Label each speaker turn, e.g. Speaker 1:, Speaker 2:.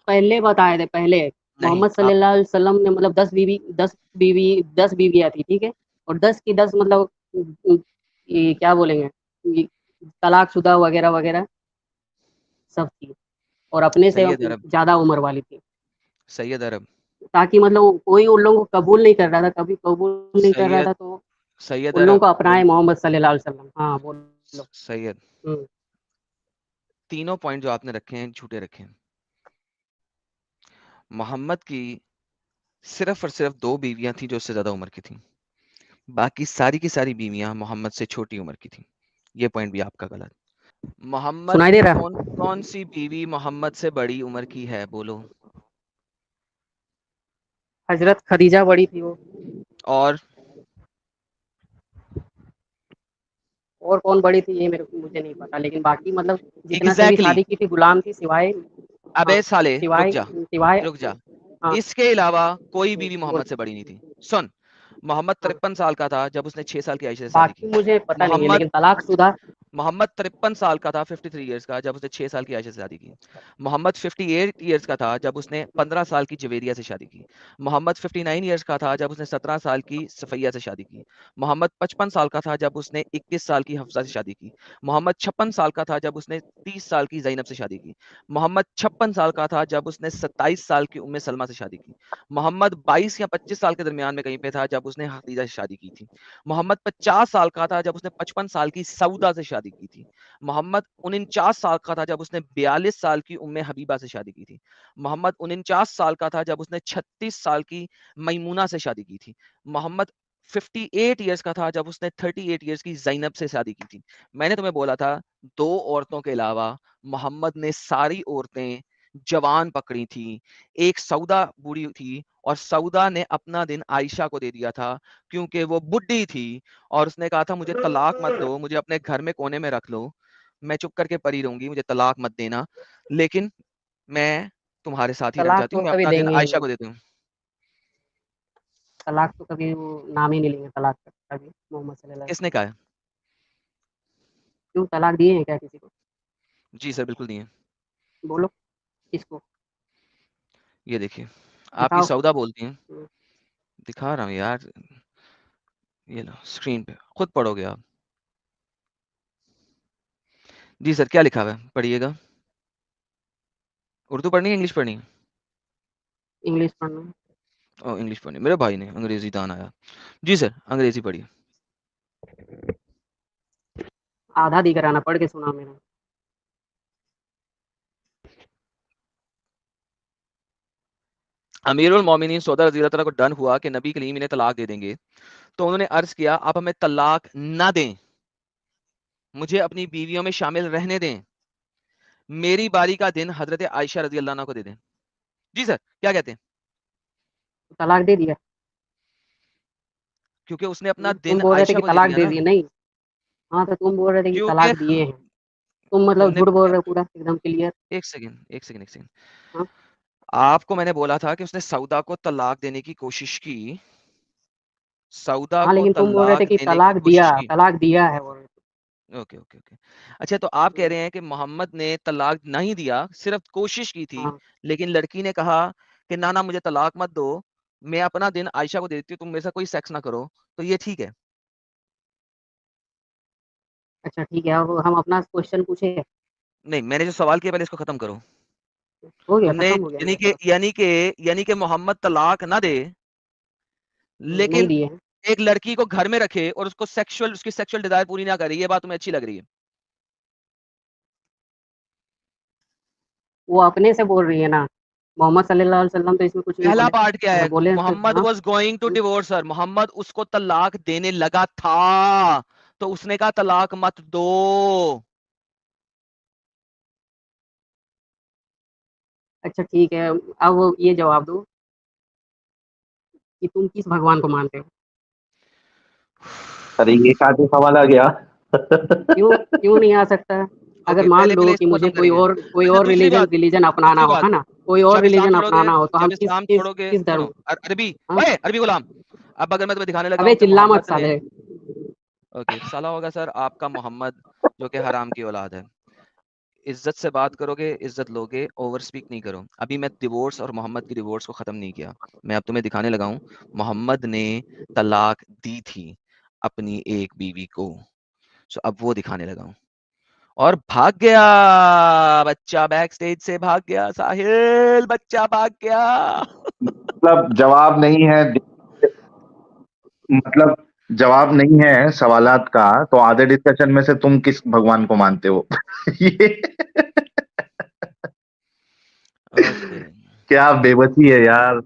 Speaker 1: पहले बताए थे पहले।
Speaker 2: नहीं
Speaker 1: मोहम्मद
Speaker 2: आप
Speaker 1: सल्लल्लाहु अलैहि वसल्लम ने मतलब 10 बीवियां थी, ठीक है। और 10 की 10 मतलब ये क्या बोलेंगे, ये तलाकशुदा वगैरह वगैरह सब थी, और अपने से
Speaker 2: सैयद अरब,
Speaker 1: ज्यादा उम्र वाली थी।
Speaker 2: सैयद अरब,
Speaker 1: ताकि मतलब कोई उन लोगों को कबूल नहीं कर रहा था, कभी कबूल नहीं कर रहा
Speaker 2: सैयद,
Speaker 1: था, तो
Speaker 2: सैयद
Speaker 1: उन लोगों
Speaker 2: अरब
Speaker 1: को अपनाए
Speaker 2: बोल,
Speaker 1: मोहम्मद सल्लल्लाहु अलैहि वसल्लम। हाँ बोलो।
Speaker 2: सैयद,
Speaker 1: हम्म।
Speaker 2: तीनों पॉइंट जो आपने रखे हैं झूठे रखे हैं। मोहम्मद की सिर्फ और सिर्फ 2 बीवियां थी जो उससे ज्यादा उम्र की थी, बाकी सारी की सारी बीवियां मोहम्मद से छोटी उम्र की थी। ये पॉइंट भी आपका गलत। मोहम्मद
Speaker 1: सुनाई दे रहा?
Speaker 2: कौन कौन सी बीवी मोहम्मद से बड़ी उम्र की है, बोलो।
Speaker 1: हजरत खदीजा बड़ी थी वो।
Speaker 2: और
Speaker 1: और कौन बड़ी थी ये मुझे नहीं पता, लेकिन बाकी मतलब जितना से भी
Speaker 2: एग्जैक्टली
Speaker 1: शादी की थी गुलाम थी, सिवाय।
Speaker 2: अबे
Speaker 1: हाँ।
Speaker 2: साले रुक
Speaker 1: सिवाय
Speaker 2: जा,
Speaker 1: सिवाय।
Speaker 2: रुक जा।
Speaker 1: हाँ।
Speaker 2: इसके अलावा कोई बीवी
Speaker 1: बोल।
Speaker 2: मोहम्मद से बड़ी नहीं थी। सुन, मोहम्मद
Speaker 1: हाँ।
Speaker 2: 53 साल का था जब उसने 6 साल की आयशा से शादी
Speaker 1: बाकी
Speaker 2: की।
Speaker 1: मुझे पता नहीं है,
Speaker 2: मोहम्मद
Speaker 1: लेकिन तलाकशुदा।
Speaker 2: मोहम्मद 53 साल का था, 53 ईयर्स का, जब उसने 6 साल की आयशा से शादी की। मोहम्मद 58 ईयर्स का था जब उसने 15 साल की जवेरिया से शादी की। मोहम्मद 59 ईयर्स का था जब उसने 17 साल की सफैया से शादी की। मोहम्मद 55 साल का था जब उसने 21 साल की हफ्सा से शादी की। मोहम्मद 56 साल का था जब उसने 30 साल की जैनब से शादी की। मोहम्मद 56 साल का था जब उसने 27 साल की उम्मे सलमा से शादी की। मोहम्मद 22 या 25 साल के दरमियान में कहीं पे था जब उसने खदीजा से शादी की थी। मोहम्मद 50 साल का था जब उसने 55 साल की सऊदा से शादी की थी। मोहम्मद 49 साल का था जब उसने 42 साल की उम्मे हबीबा से शादी की थी। मोहम्मद 49 साल का था जब उसने 36 साल की मैमूना से शादी की थी। मोहम्मद 58 ईयर्स का था जब उसने 38 ईयर्स की जैनब से शादी की थी। मैंने तुम्हें बोला था 2 औरतों के अलावा मोहम्मद ने सारी औरतें जवान पकड़ी थी। एक सऊदा बूढ़ी थी, और सऊदा ने अपना दिन आयशा को दे दिया था क्योंकि वो बुढ़ी थी, और उसने कहा था मुझे तलाक मत दो, मुझे अपने घर में कोने में रख लो, मैं चुप करके पड़ी रहूंगी, मुझे तलाक मत देना, लेकिन मैं तुम्हारे साथ ही रहना
Speaker 1: तलाक
Speaker 2: चाहती
Speaker 1: तो
Speaker 2: हूँ, मैं
Speaker 1: कभी
Speaker 2: अपना दिन
Speaker 1: देंगे ही
Speaker 2: आयशा
Speaker 1: नहीं।
Speaker 2: को देती हूँ।
Speaker 1: तलाक तो कभी वो नाम ही नहीं लेंगे तलाक का, कभी मोहम्मद सल्लल्लाहु अलैहि
Speaker 2: किसने
Speaker 1: वसल्लम।
Speaker 2: कहा है?
Speaker 1: क्यों, तलाक दिए हैं क्या किसी को?
Speaker 2: जी सर, बिल्कुल नहीं है।
Speaker 1: बोलो। किसको?
Speaker 2: ये देखिए, आपकी
Speaker 1: दिखाओ।
Speaker 2: सौदा बोलती हैं। दिखा रहा हूँ यार, ये लो स्क्रीन पे खुद पढ़ोगे आप। जी सर, क्या लिखा हुआ है, पढ़िएगा। उर्दू पढ़नी है, इंग्लिश पढ़नी है?
Speaker 1: इंग्लिश पढ़ना।
Speaker 2: ओ इंग्लिश पढ़नी, मेरे भाई ने अंग्रेजी दान आया। जी सर, अंग्रेजी पढ़िए।
Speaker 1: आधा दिख रहा ना, पढ़ के सुना मेरा।
Speaker 2: अमीरुल मोमिनीन सौदा रज़ी अल्लाह तआला को डन हुआ कि नबी करीम इन्हें तलाक दे देंगे, तो उन्होंने अर्ज किया आप हमें तलाक ना दें, मुझे अपनी बीवियों में शामिल रहने दें, मेरी बारी का दिन हजरत आयशा रजी अल्लाह अन्हा को दे दें। जी सर, क्या कहते हैं?
Speaker 1: तलाक दे दिया।
Speaker 2: क्योंकि उसने अपना
Speaker 1: तुम
Speaker 2: दिन
Speaker 1: बोल रहे थे
Speaker 2: आयशा
Speaker 1: कि
Speaker 2: को दे
Speaker 1: तलाक
Speaker 2: दिया
Speaker 1: दे
Speaker 2: ना।
Speaker 1: दिए, नहीं? हाँ तो तुम बोल रहे थे कि
Speaker 2: क्योंकि
Speaker 1: तलाक दिए हैं। तुम मतलब
Speaker 2: तुमने
Speaker 1: झूठ बोल रहे हो पूरा एकदम क्लियर।
Speaker 2: एक सेकंड, एक सेकंड, एक सेकंड।
Speaker 1: हाँ।
Speaker 2: आपको मैंने बोला था कि उसने सऊदा को तलाक देने की कोशिश की, सऊदा
Speaker 1: हाँ
Speaker 2: को
Speaker 1: लेकिन तुम बोल रहे थे
Speaker 2: तलाक
Speaker 1: कि
Speaker 2: देने की कोशिश की।
Speaker 1: तलाक दिया है बोल रहे
Speaker 2: ओके ओके ओके। अच्छा, तो आप कह
Speaker 1: थे।
Speaker 2: रहे हैं कि मोहम्मद ने तलाक नहीं दिया, सिर्फ कोशिश की थी,
Speaker 1: हाँ।
Speaker 2: लेकिन लड़की ने कहा कि ना ना मुझे तलाक मत दो, मैं अपना दिन आयशा को दे देती हूँ, तुम मेरे साथ कोई सेक्स ना करो, तो ये ठीक है?
Speaker 1: अच्छा ठीक है, अब हम अपना क्वेश्चन पूछे।
Speaker 2: नहीं, मैंने जो सवाल किया पहले इसको खत्म करो।
Speaker 1: हो गया,
Speaker 2: तुमने
Speaker 1: खत्म हो गया
Speaker 2: यानी
Speaker 1: मेरा
Speaker 2: कि
Speaker 1: सवाल।
Speaker 2: मोहम्मद तलाक ना दे,
Speaker 1: नहीं
Speaker 2: लेकिन
Speaker 1: दिए हैं।
Speaker 2: एक लड़की को घर में रखे और उसकी सेक्सुअल डिजायर पूरी ना करे, ये बात तुम्हें अच्छी लग रही है?
Speaker 1: वो अपने से बोल रही है ना। मोहम्मद सल्लल्लाहु अलैहि वसल्लम तो इसमें कुछ नहीं
Speaker 2: पहला
Speaker 1: बोले।
Speaker 2: पार्ट क्या
Speaker 1: अगर
Speaker 2: है?
Speaker 1: बोले तो
Speaker 2: मोहम्मद
Speaker 1: हाँ।
Speaker 2: Was going to divorce sir, Mohammed उसको तलाक देने लगा था, तो उसने कहा तलाक मत दो।
Speaker 1: अच्छा ठीक है, अब ये जवाब दो कि तुम किस भगवान को मानते हो।
Speaker 3: अरे ये कहाँ से सवाल आ गया?
Speaker 1: क्यों क्यों नहीं आ सकता है? अगर
Speaker 2: ओके,
Speaker 1: मान
Speaker 2: पहले
Speaker 1: लो
Speaker 2: पहले
Speaker 1: कि
Speaker 2: इसको
Speaker 1: मुझे
Speaker 2: खत्म करेंगे।
Speaker 1: कोई
Speaker 2: अच्छा,
Speaker 1: और
Speaker 2: दूसरी
Speaker 1: रिलीजन
Speaker 2: बात,
Speaker 1: रिलीजन अपनाना
Speaker 2: दूसरी
Speaker 1: हो,
Speaker 2: बात,
Speaker 1: है ना? कोई और
Speaker 2: जब इस्लाम
Speaker 1: रिलीजन
Speaker 2: छोड़ोगे,
Speaker 1: अपनाना हो तो हम किस किस किस
Speaker 2: सुनो,
Speaker 1: धर्म?
Speaker 2: अरबी,
Speaker 1: हाँ?
Speaker 2: ओए अरबी गुलाम, अब अगर मैं तुम्हें दिखाने लगा
Speaker 1: अबे
Speaker 2: हूं कि
Speaker 1: चिल्ला मत
Speaker 2: मोहम्मद ने,
Speaker 1: साले।
Speaker 2: ओके साला होगा सर आपका मोहम्मद, जो कि हराम की औलाद है। इज्जत से बात करोगे, इज्जत लोगे, ओवर स्पीक नहीं करो। अभी मैं डिवोर्स और मोहम्मद की डिवोर्स को खत्म नहीं किया, मैं अब तुम्हें दिखाने लगा हूँ। मोहम्मद ने तलाक दी थी अपनी एक बीवी को, सो अब वो दिखाने लगा हूँ। और भाग गया बच्चा, बैक स्टेज से भाग गया, साहिल बच्चा भाग गया।
Speaker 3: मतलब जवाब नहीं है, मतलब जवाब नहीं है सवालात का, तो आधे डिस्कशन में से तुम किस भगवान को मानते हो? ये
Speaker 2: ओके।
Speaker 3: क्या बेबसी है यार।